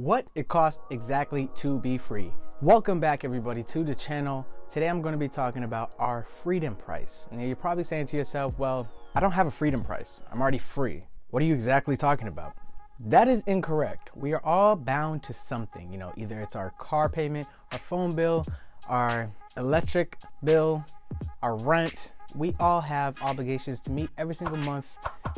What it costs exactly to be free. Welcome back everybody to the channel. Today I'm going to be talking about our freedom price. Now you're probably saying to yourself, well, I don't have a freedom price. I'm already free. What are you exactly talking about? That is incorrect. We are all bound to something, either it's our car payment, our phone bill, our electric bill, our rent. We all have obligations to meet every single month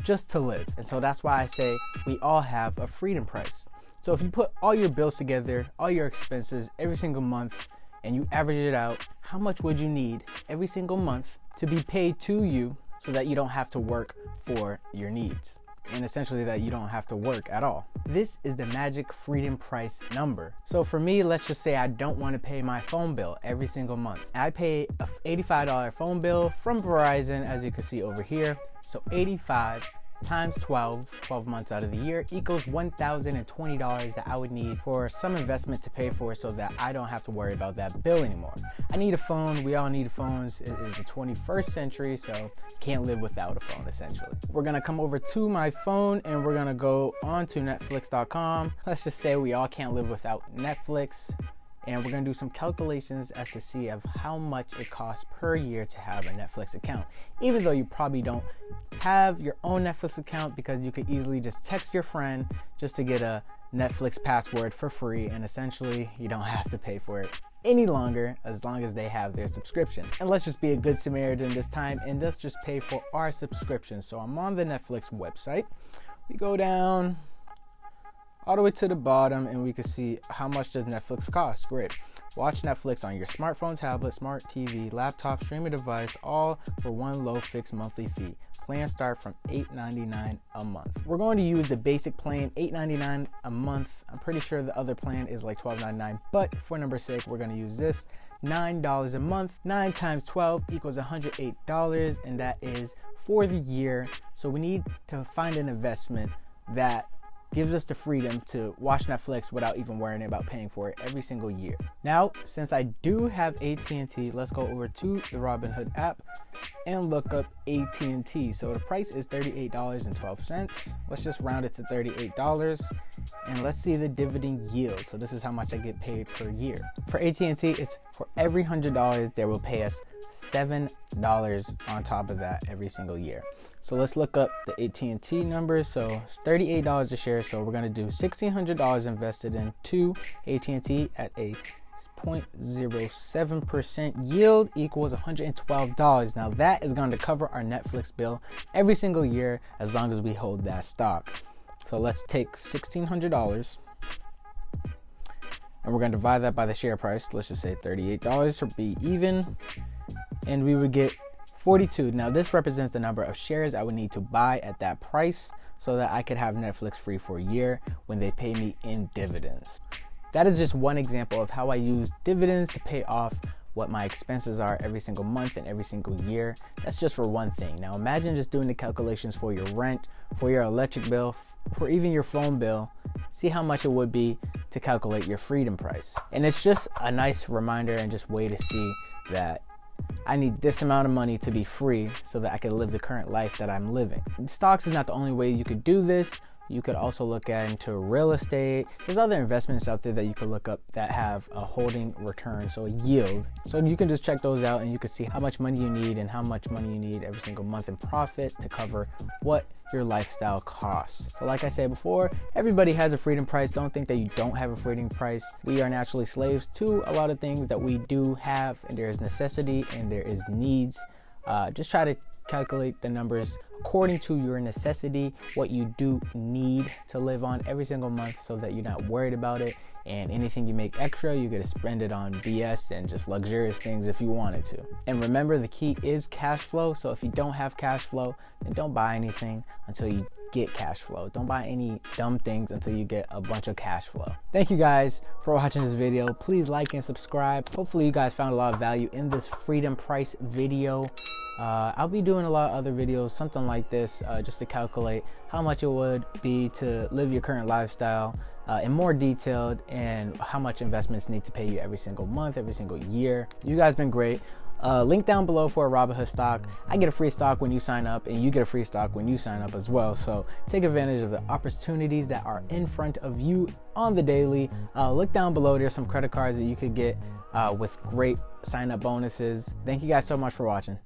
just to live. And so that's why I say we all have a freedom price. So if you put all your bills together, all your expenses every single month, and you average it out, how much would you need every single month to be paid to you so that you don't have to work for your needs? And essentially that you don't have to work at all. This is the magic freedom price number. So for me, let's just say I don't want to pay my phone bill every single month. I pay a $85 phone bill from Verizon, as you can see over here. So 85 times 12 months out of the year equals $1,020 that I would need for some investment to pay for so that I don't have to worry about that bill anymore. I need a phone. We all need phones. It is the 21st century, so can't live without a phone essentially. We're gonna come over to my phone and we're gonna go on to Netflix.com. Let's just say we all can't live without Netflix. And we're gonna do some calculations as to see of how much it costs per year to have a Netflix account. Even though you probably don't have your own Netflix account, because you could easily just text your friend just to get a Netflix password for free, and essentially you don't have to pay for it any longer as long as they have their subscription. And let's just be a good Samaritan this time and let's just pay for our subscription. So I'm on the Netflix website. We go down all the way to the bottom and we can see how much does Netflix cost. Great. Watch Netflix on your smartphone, tablet, smart TV, laptop, streaming device, all for one low fixed monthly fee. Plans start from $8.99 a month. We're going to use the basic plan, $8.99 a month. I'm pretty sure the other plan is like $12.99, but for number's sake, we're going to use this. $9 a month. 9 times 12 equals $108, and that is for the year. So we need to find an investment that gives us the freedom to watch Netflix without even worrying about paying for it every single year. Now, since I do have AT&T, let's go over to the Robinhood app and look up AT&T. So the price is $38.12. Let's just round it to $38 and let's see the dividend yield. So this is how much I get paid per year. For AT&T, it's for every $100, they will pay us $7 on top of that every single year. So let's look up the AT&T numbers. So it's $38 a share. So we're going to do $1,600 invested into AT&T at a 0.07% yield equals $112. Now that is going to cover our Netflix bill every single year as long as we hold that stock. So let's take $1,600 and we're going to divide that by the share price. Let's just say $38 to be even. And we would get 42. Now this represents the number of shares I would need to buy at that price so that I could have Netflix free for a year when they pay me in dividends. That is just one example of how I use dividends to pay off what my expenses are every single month and every single year. That's just for one thing. Now imagine just doing the calculations for your rent, for your electric bill, for even your phone bill. See how much it would be to calculate your freedom price. And it's just a nice reminder and just way to see that I need this amount of money to be free so that I can live the current life that I'm living. Stocks is not the only way you could do this. You could also look into real estate. There's other investments out there that you could look up that have a holding return, so a yield. So you can just check those out and you can see how much money you need and how much money you need every single month in profit to cover what your lifestyle costs. So like I said before, everybody has a freedom price. Don't think that you don't have a freedom price. We are naturally slaves to a lot of things that we do have, and there is necessity and there is needs. Just try to calculate the numbers according to your necessity, what you do need to live on every single month so that you're not worried about it, and anything you make extra, you get to spend it on BS and just luxurious things if you wanted to. And remember, the key is cash flow. So if you don't have cash flow, then don't buy anything until you get cash flow. Don't buy any dumb things until you get a bunch of cash flow. Thank you guys for watching this video. Please like and subscribe. Hopefully you guys found a lot of value in this freedom price video. I'll be doing a lot of other videos, something like this, just to calculate how much it would be to live your current lifestyle in more detailed, and how much investments need to pay you every single month, every single year. You guys been great. Link down below for a Robinhood stock. I get a free stock when you sign up, and you get a free stock when you sign up as well. So take advantage of the opportunities that are in front of you on the daily. Look down below. There's some credit cards that you could get with great sign up bonuses. Thank you guys so much for watching.